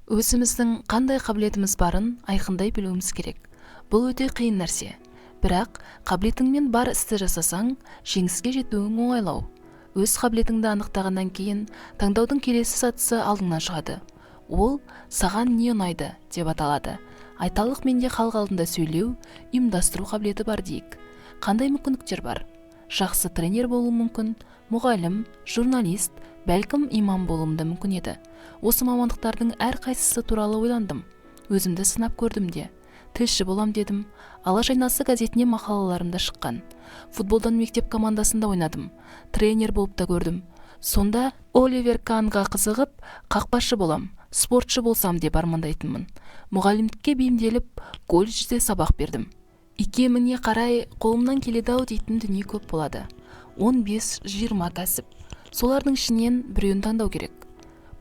Өзіміздің қандай қабілетіміз барын айқындай білуіміз керек. Бұл өте қиын нәрсе. Бірақ қабілетіңмен бар істі жасасаң, жеңіске жетуің оңайлау. Өз қабілетіңді анықтағаннан кейін таңдаудың келесі сатысы алдыңнан шығады. Ол саған не ұнайды деп аталады. Айталық менде халық алдында сөйлеу, ұйымдастыру қабілеті бар дейік. Қандай мүмкіндіктер бар? Жақсы тренер болуы мүмкін, мұғалім, журналист, бәлкім имам болуым да мүмкін еді. Осы мамандықтардың әрқайсысы туралы ойландым. Өзімді сынап көрдім де. Тілші болам дедім. Алаш айнасы газетіне мақалаларымда шыққан. Футболдан мектеп командасында ойнадым. Тренер болып та көрдім. Сонда Оливер Канға қызығып, қақпашы болам, спортшы болсам деп армандайтынмын. Мұғалімдікке бейімделіп, колледжде сабақ бердім. Икеміне қарай қолымнан келеді-ау дейтін дүние көп болады. 15-20 кәсіп. Солардың ішінен біреуін таңдау керек.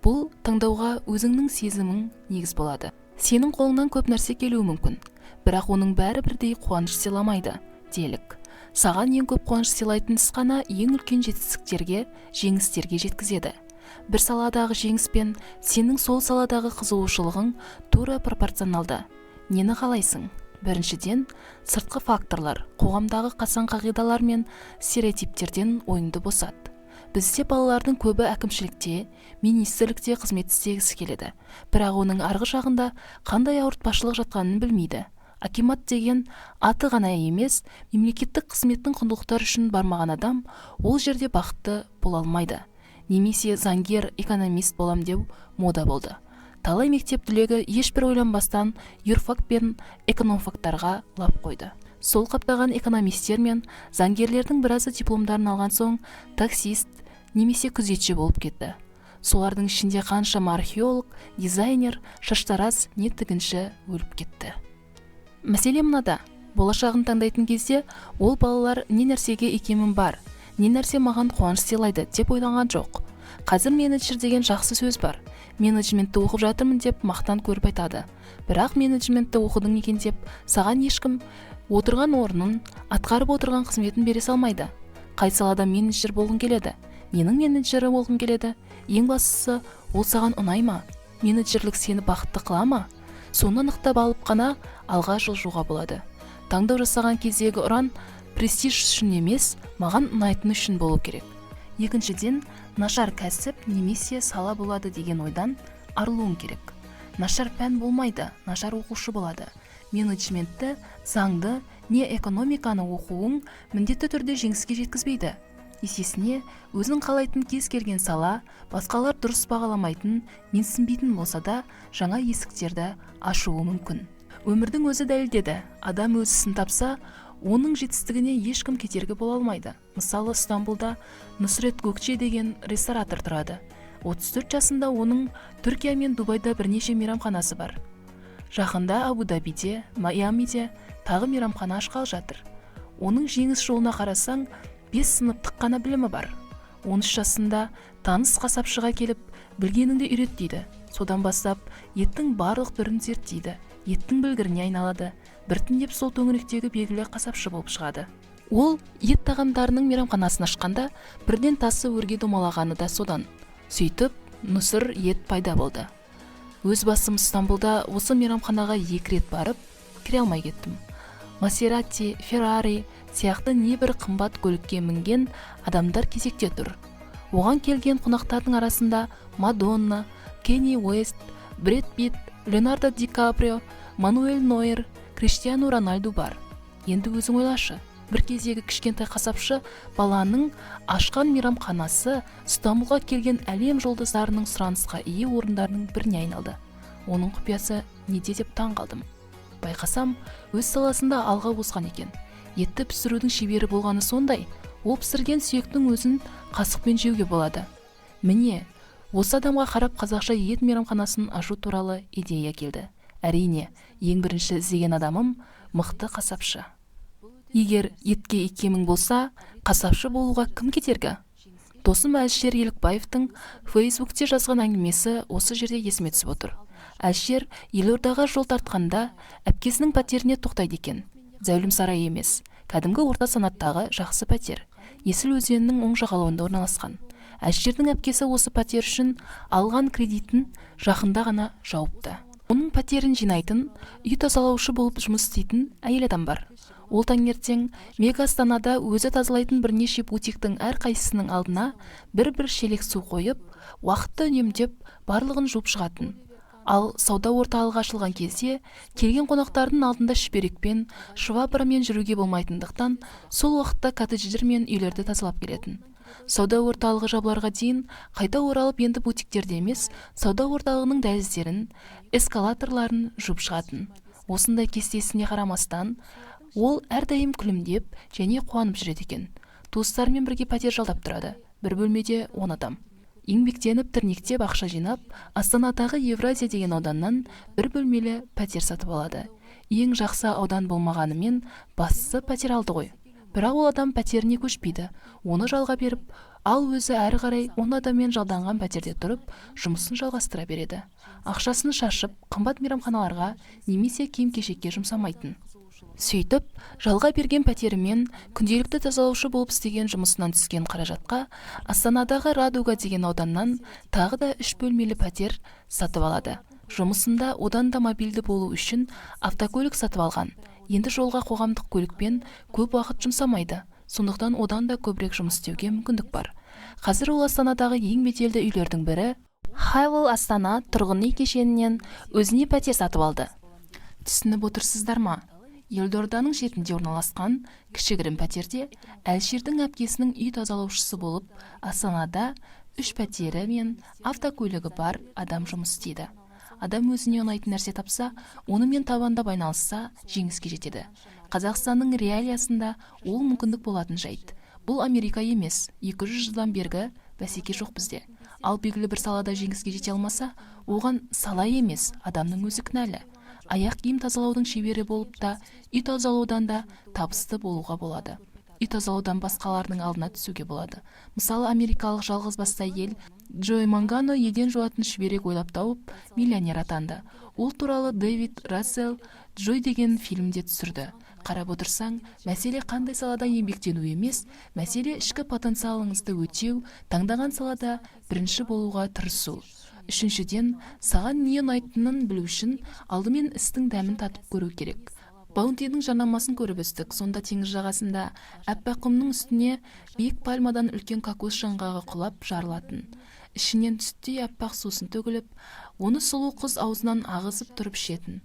Бұл таңдауға өзіңнің сезімің негіз болады. Сенің қолыңнан көп нәрсе келуі мүмкін, бірақ оның бәрі бірдей қуаныш сыйламайды, делік. Саған ең көп қуаныш сыйлайтын іс қана ең үлкен жетістіктерге, жеңістерге жеткізеді. Бір саладағы жеңіс пен сенің сол саладағы қызығушылығың тура пропорционалды. Нені қалайсың? Біріншіден, сыртқы факторлар, қоғамдағы қасаң қағидалар мен стереотиптерден ойыңды босат. Бізде балалардың көбі әкімшілікте, министрлікте қызмет істегісі келеді. Бірақ оның арғы жағында қандай ауыртпашылық жатқанын білмейді. Акимат деген аты ғана емес, мемлекеттік қызметтің құндылықтары үшін бармаған адам ол жерде бақытты бола алмайды. Немесе заңгер, экономист болам деу мода болды. Талай мектеп түлегі ешбір ойланбастан юрфак пен экономфактарға лап қойды. Сол қаптаған экономистер мен заңгерлердің біразы дипломдарын алған соң таксист немесе күзетші болып кетті. Солардың ішінде қаншама археолог, дизайнер, шаштараз не тігінші өліп кетті. Мәселе мынада, болашағын таңдайтын кезде ол балалар не нәрсеге икемім бар, не нәрсе маған қуаныш сыйлайды деп ойланған жоқ. Қазір менеджер деген жақсы сөз бар. Менеджментті оқып жатырмын деп мақтан көріп айтады. Бірақ менеджментті оқыдың екен деп саған ешкім отырған орнын, атқарып отырған қызметін бере салмайды. Қай салада менеджер болғың келеді? Ненің менеджері болғың келеді? Ең бастысы, ол саған ұнай ма? Менеджерлік сені бақытты қыла ма? Соны анықтап алып қана алға жылжуға болады. Таңдау жасаған кездегі ұран престиж үшін емес, маған ұнайтын үшін болу керек. Екіншіден, нашар кәсіп немесе сала болады деген ойдан арылуың керек. Нашар пән болмайды, нашар оқушы болады. Менеджментті, заңды, не экономиканы оқуың міндетті түрде жеңіске жеткізбейді. Есесіне, өзің қалайтын кез келген сала, басқалар дұрыс бағаламайтын, менсінбейтін болса да, жаңа есіктерді ашуы мүмкін. Өмірдің өзі дәлелдеді, адам өз ісін тапса, оның жетістігіне ешкім кедергі бола алмайды. Мысалы, Стамбулда Нұсрет Гөкче деген ресторатор тұрады. 34 жасында оның Түркия мен Дубайда бірнеше мейрамханасы бар. Жақында Абу-Дабиде, Майамиде тағы мейрамхана ашқалы жатыр. Оның жеңіс жолына қарасаң, 5 сыныптық қана білімі бар. 13 жасында таныс қасапшыға келіп, білгеніңді үйрет дейді. Содан бастап, еттің барлық түрін зерттейді. Еттің білгіріне айналады. Біртіндеп сол төңіректегі белгілі қасапшы болып шығады. Ол ет тағамдарының мейрамханасын ашқанда, бірден тасы өрге домалағаны да содан. Сөйтіп, Нұсыр ет пайда болды. Өз басым Стамбулда осы мейрамханаға 2 рет барып, кіре алмай кеттім. Масерати, Феррари сияқты небір қымбат көлікке мінген адамдар кезекте тұр. Оған келген қонақтардың арасында Мадонна, Кенни Уэст, Бред Питт, Леонардо Ди Каприо, Мануэль Нойер, Криштиану Роналду бар. Енді өзің ойлашы, бір кездегі кішкентай қасапшы баланың ашқан мейрамханасы Стамбулға келген әлем жұлдыздарының сұранысқа ие орындарының біріне айналды. Оның құпиясы неде деп таң қалдым. Байқасам, өз саласында алға озған екен. Етті пісірудің шебері болғаны сондай, ол пісірген сүйектің өзін қасықпен жеуге болады. Міне, осы адамға қарап қазақша ет мейрамханасын ашу туралы идея келді. Әрине, ең бірінші іздеген адамым мықты қасапшы. Егер етке икемің болса, қасапшы болуға кім кедергі? Досым Әлшер Елікбаевтың Фейсбукте жазған әңгімесі осы жерде есіме түсіп отыр. Әлшер елордаға жол тартқанда әпкесінің пәтеріне тоқтайды екен. Зәулім сарай емес, кәдімгі орта санаттағы жақсы пәтер. Есіл өзенінің оң жағалауында орналасқан. Әлішердің әпкесі осы пәтер үшін алған кредитін жақында ғана жауыпты. Оның пәтерін жинайтын, үй тазалаушы болып жұмыс істейтін әйел адам бар. Ол таңертең Мега Астанада өзі тазалайтын бірнеше бутиктің әрқайсысының алдына бір-бір шелек су қойып, уақытты үнемдеп барлығын жуып шығатын. Ал сауда орталығы ашылған кезде келген қонақтардың алдында шүберекпен, швабрамен жүруге болмайтындықтан, сол уақытта коттедждер мен үйлерді тазалап келетін. Сауда орталығы жабыларға дейін қайта оралып енді бутиктерде емес, сауда орталығының дәліздерін, эскалаторларын жуып шығатын. Осындай кестесіне қарамастан, ол әрдайым күлімдеп және қуанып жүреді екен. Туыстарымен бірге пәтер жалдап тұрады. Бір бөлмеде 10 адам. Еңбектеніп тірнектеп ақша жинап, Астанадағы Евразия деген ауданнан бір бөлмелі пәтер сатып алады. Ең жақсы аудан болмағанымен бастысы пәтер алды ғой. Бірақ ол адам пәтеріне көшпейді. Оны жалға беріп, ал өзі әрі қарай 10 адаммен жалданған пәтерде тұрып, жұмысын жалғастыра береді. Ақшасын шашып, қымбат мейрамханаларға немесе киім-кешекке жұмсамайтын. Сөйтіп, жалға берген пәтерімен күнделікті тазалаушы болып істеген жұмысынан түскен қаражатқа Астанадағы Радуга деген ауданнан тағы да 3 бөлмелі пәтер сатып алады. Жұмысында одан да мобильді болу үшін автокөлік сатып алған. Енді жолға қоғамдық көлікпен көп уақыт жұмсамайды. Сондықтан одан да көбірек жұмыс істеуге мүмкіндік бар. Қазір ол Астанадағы ең беделді үйлердің бірі Хайвел Астана тұрғын үй кешенінен өзіне пәтер сатып алды. Түсініп отырсыздар ма? Елорданың шетінде орналасқан кішігірім пәтерде Әлішердің әпкесінің үй тазалаушысы болып, Астанада 3 пәтері мен автокөлігі бар адам жұмыс істейді. Адам өзіне ұнайтын нәрсе тапса, онымен табандап айналысса, жеңіске жетеді. Қазақстанның реалиясында ол мүмкіндік болатын жайт. Бұл Америка емес, 200 жылдан бергі бәсеке жоқ бізде. Ал белгілі бір салада жеңіске жете алмаса, оған сала емес, адамның өзі кінәлі. Аяқ киім тазалаудың шебері болып та, үй тазалаудан да табысты болуға болады. Үй тазалаудан басқалардың алдына түсуге болады. Мысалы, америкалық жалғызбасты әйел Джой Мангано еден жуатын шүберек ойлап тауып, миллионер атанды. Ол туралы Дэвид Рассел Джой деген фильмде түсірді. Қарап отырсаң, мәселе қандай салада еңбектену емес, мәселе ішкі потенциалыңызды өтеу, таңдаған салада бірінші болуға тырысу. Үшіншіден, саған не ұнайтынын білу үшін алдымен істің дәмін татып көру керек. Баунтидің жарнамасын көріп өстік. Сонда теңіз жағасында әппақ құмның үстіне биік пальмадан үлкен кокос жаңғағы құлап жарылатын. Ішінен сүттей әппақ сусын төгіліп, оны сұлу қыз аузынан ағызып тұрып ішетін.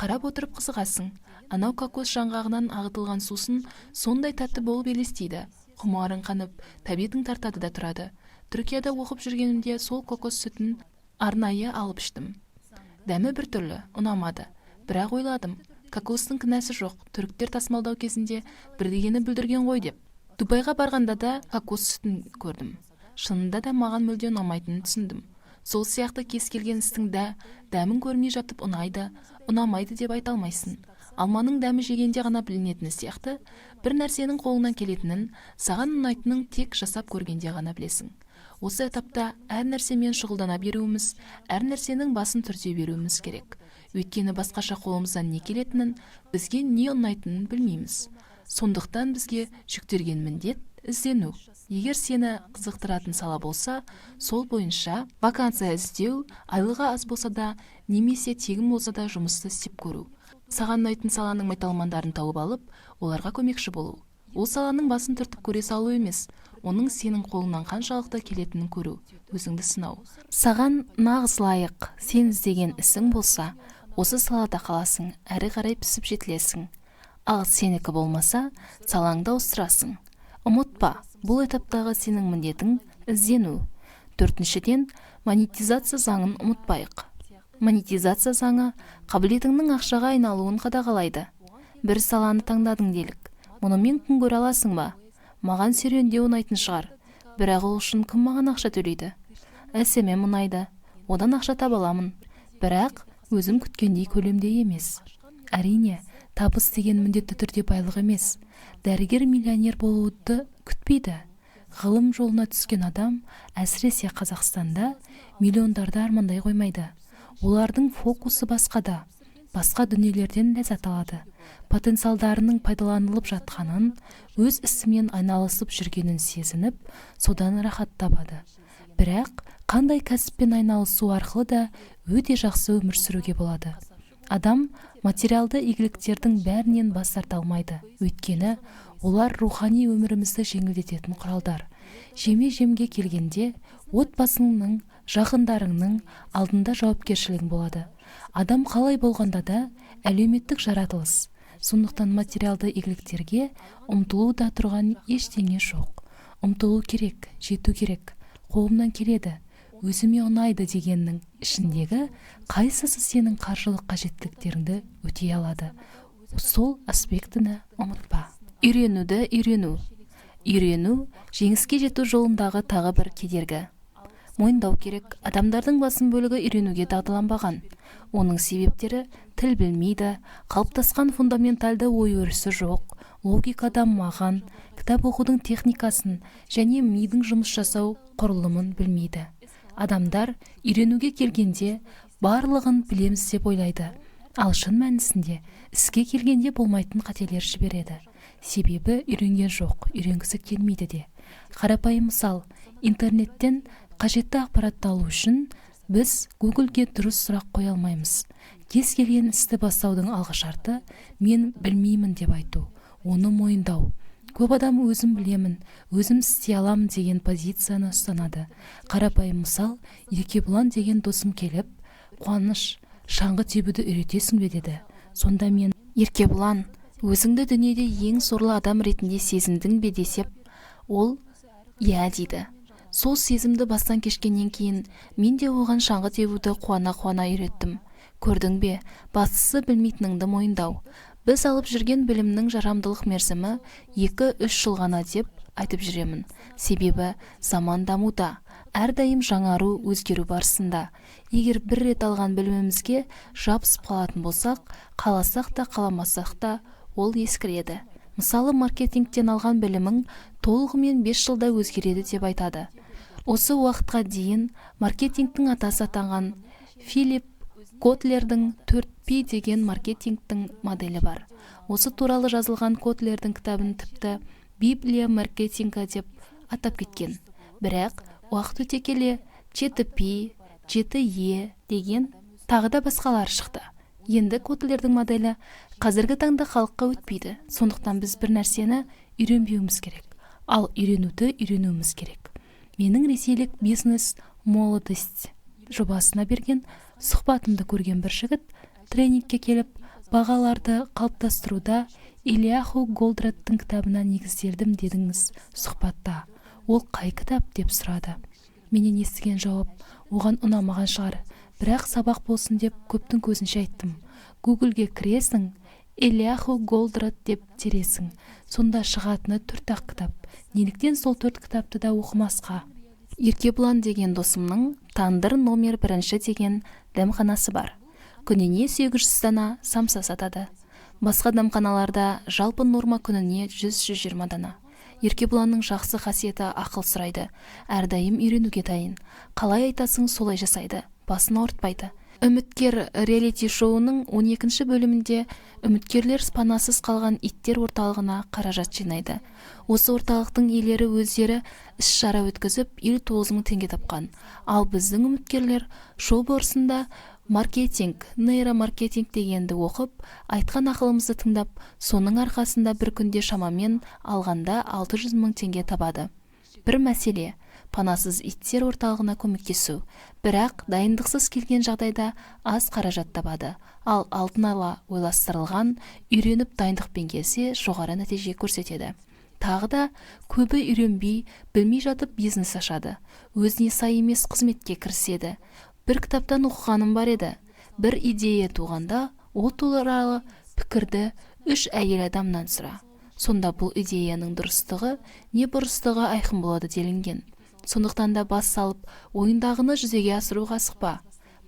Қарап отырып қызығасың. Анау кокос жаңғағынан ағытылған сусын сондай тәтті болып елестейді. Құмарың қанып, тәбетің тартады да тұрады. Түркияда оқып жүргенімде сол кокос сүтін арнайы алып іштім. Дәмі бір түрлі, ұнамады. Бірақ ойладым, кокостың кінәсі жоқ, түріктер тасымалдау кезінде бірдеңені бүлдірген ғой деп. Дубайға барғанда да кокос сүтін көрдім. Шынында да маған мүлде ұнамайтынын түсіндім. Сол сияқты кез келген істің дәмін көрмей жатып ұнайды, ұнамайды деп айта алмайсың. Алманың дәмі жегенде ғана білінетіні сияқты, бір нәрсенің қолынан келетінін, саған ұнайтынын тек жасап көргенде ғана білесің. Осы этапта әр нәрсемен шұғылдана беруіміз, әр нәрсенің басын түрте беруіміз керек. Өйткені басқаша қолымыздан не келетінін, бізге не ұнайтынын білмейміз. Сондықтан бізге жүктелген міндет іздену. Егер сені қызықтыратын сала болса, сол бойынша вакансия іздеу, айлығы аз болса да, немесе тегін болса да жұмысты істеп көру. Саған ұнайтын саланың майталмандарын тауып алып, оларға көмекші болу. Ол саланың басын түртіп көре салу емес, оның сенің қолыңнан қаншалықты келетінін көру, өзіңді сынау. Саған нағыз лайық, сен іздеген ісің болса, осы салада қаласың, әрі қарай пісіп жетілесің. Ал сенікі болмаса, салаңды ауыстырасың. Ұмытпа, бұл этаптағы сенің міндетің іздену. Төртіншіден, монетизация заңын ұмытпайық. Монетизация заңы қабілетіңнің ақшаға айналуын қадағалайды. Бір саланы таңдадың делік. Мұнымен күн көре аласың ба? Маған серуендеу ұнайтын шығар. Бірақ ол үшін кім маған ақша төлейді? Әсеме ұнайды. Одан ақша таба аламын. Бірақ өзім күткендей көлемде емес. Әрине, табыс деген міндетті түрде байлық емес. Дәрігер миллионер болуды күтпейді. Ғылым жолына түскен адам, әсіресе Қазақстанда, миллиондарды армандай қоймайды. Олардың фокусы басқада. Басқа дүниелерден ләззат алады. потенциалдарының пайдаланылып жатқанын, өз ісімен айналысып жүргенін сезініп, содан рахат табады. Бірақ қандай кәсіппен айналысу арқылы да өте жақсы өмір сүруге болады. Адам материалды игіліктердің бәрінен бас тарта алмайды, өйткені олар рухани өмірімізді жеңілдететін құралдар. Жеме-жемге келгенде, отбасыңның, жақындарыңның алдында жауапкершілігің болады. Адам қалай болғанда да әлеуметтік жаратылыс. Сондықтан материалды игіліктерге ұмтылу да тұрған ештеңе жоқ. Ұмтылу керек, жету керек. Қолымнан келеді, өзіме ұнайды дегеннің ішіндегі қайсысы сенің қаржылық қажеттіліктеріңді өтей алады? Сол аспектіні ұмытпа. Үйренуді үйрену. Үйрену жеңіске жету жолындағы тағы бір кедергі. Мойындау керек, адамдардың басым бөлігі үйренуге дағдыланбаған. Оның себептері тіл білмейді, қалыптасқан фундаменталды ой өрісі жоқ, логика дамымаған, кітап оқудың техникасын және мидың жұмыс жасау құрылымын білмейді. Адамдар үйренуге келгенде барлығын білеміз деп ойлайды. Ал шын мәнісінде іске келгенде болмайтын қателер жібереді. Себебі үйренген жоқ, үйренгісі келмейді де. Қарапайым мысал, интернеттен қажетті ақпаратты алу үшін біз Google-ге дұрыс сұрақ қоя алмаймыз. Кез келген істі бастаудың алғы шарты мен білмеймін деп айту, оны мойындау. Көп адам өзім білемін, өзім істей аламын деген позицияны ұстанады. Қарапайым мысал, Еркебұлан деген досым келіп, қуаныш, шаңғы тебуді үйретесің бе деді. Сонда мен, Еркебұлан, өзіңді дүниеде ең сорлы адам ретінде сезіндің бе десеп, ол иә дейді. Сол сезімді бастан кешкеннен кейін мен де оған шаңғы тебуді қуана-қуана үйреттім. Көрдің бе, бастысы білмейтініңді мойындау. Біз алып жүрген білімнің жарамдылық мерзімі 2-3 жыл ғана деп айтып жүремін. Себебі заман дамуда, әрдайым жаңару, өзгеру барысында. Егер бір рет алған білімімізге жабысып қалатын болсақ, қаласақ та қаламасақ та ол ескіреді. Мысалы, маркетингтен алған білімің толығымен 5 жылда өзгереді деп айтады. Осы уақытқа дейін маркетингтің атасы атанған Филипп Котлердің 4P деген маркетингтің моделі бар. Осы туралы жазылған Котлердің кітабын тіпті Библия маркетинга деп атап кеткен. Бірақ уақыт өте келе 7P, 7E деген тағы да басқалар шықты. Енді Котлердің моделі қазіргі таңда халыққа өтпейді. Сондықтан біз бір нәрсені үйренбеуіміз керек. Ал үйренуіміз керек. Менің ресейлік бизнес молодость жобасына берген сұхбатымды көрген бір жігіт тренингке келіп, бағаларды қалыптастыруда Ильяху Голдраттың кітабына негізделдім дедіңіз сұхбатта. Ол қай кітап деп сұрады. Менен естіген жауап оған ұнамаған шығар, бірақ сабақ болсын деп көптің көзінше айттым. Google-ге кіресің, Ильяху Голдрат деп тересің. Сонда шығатыны 4-ақ кітап. Неліктен сол 4 кітапты да оқымасқа? Еркебұлан деген досымның Тандыр номер 1 деген дәмханасы бар. Күніне 800 дана самса сатады. Басқа дәмханаларда жалпы норма күніне 100-120 дана. Еркебұланның жақсы қасиеті ақыл сұрайды. Әрдайым үйренуге дайын. Қалай айтасың, солай жасайды. Басын ауыртпайды. Үміткер реалити шоуының 12-ші бөлімінде үміткерлер панасыз қалған иттер орталығына қаражат жинайды. Осы орталықтың иелері өздері іс-шара өткізіп 59 мың теңге тапқан. Ал біздің үміткерлер шоу барысында маркетинг, нейромаркетинг дегенді оқып, айтқан ақылымызды тыңдап, соның арқасында бір күнде шамамен алғанда 600 мың теңге табады. Бір мәселе, панасыз иттер орталығына көмектесу. Бірақ дайындықсыз келген жағдайда аз қаражат табады. Ал алдын ала ойластырылған, үйреніп дайындықпен келсе, жоғары нәтиже көрсетеді. Тағы да көбі үйренбей, білмей жатып бизнес ашады. Өзіне сай емес қызметке кіріседі. Бір кітаптан оқығаным бар еді. Бір идея туғанда, ол туралы пікірді 3 әйел адамнан сұра. Сонда бұл идеяның дұрыстығы, не бұрыстығы айқын болады делінген. Сондықтан да бас салып, ойындағыны жүзеге асыруға асықпа.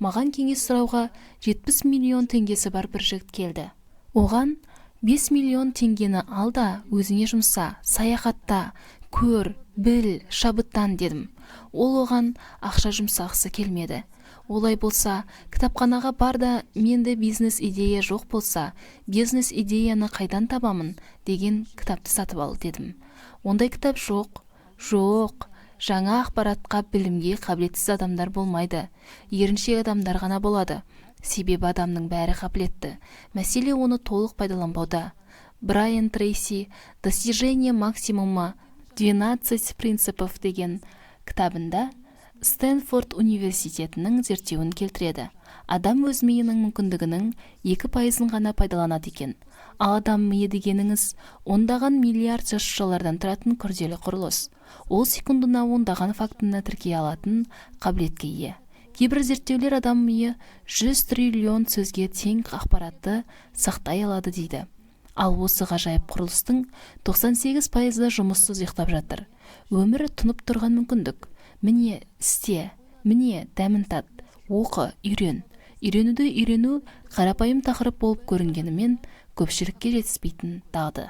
Маған кеңес сұрауға 70 миллион теңгесі бар бір жігіт келді. Оған 5 миллион теңгені ал да өзіңе жұмса, саяхатта, көр, біл, шабыттан дедім. Ол оған ақша жұмсағысы келмеді. Олай болса, кітапханаға бар да менде бизнес идея жоқ болса, бизнес идеяны қайдан табамын деген кітапты сатып ал дедім. Ондай кітап жоқ. Жоқ. Жаңа ақпаратқа, білімге қабілетсіз адамдар болмайды. Еріншек адамдар ғана болады. Себебі адамның бәрі қабілетті. Мәселе оны толық пайдаланбауда. Брайан Трейси «Достижение максимума. 12 принципов» деген кітабында Стэнфорд университетінің зерттеуін келтіреді. Адам өз миының мүмкіндігінің 2% ғана пайдаланады екен. Ал адам миы дегеніңіз ондаған миллиард жасушалардан тұратын күрделі құрылыс. Ол секундына ондаған фактіні тіркей алатын қабілетке ие. Кейбір зерттеулер адам миы 100 триллион сөзге тең ақпаратты сақтай алады дейді. Ал осы ғажайып құрылыстың 98% жұмыссыз ұйықтап жатыр. Өмірі тұнып тұрған мүмкіндік. Міне істе, міне дәмін тат, оқы, үйрен. Үйрену қарапайым тақырып болып көрінгенімен көпшілікке жетіспейтін дағды.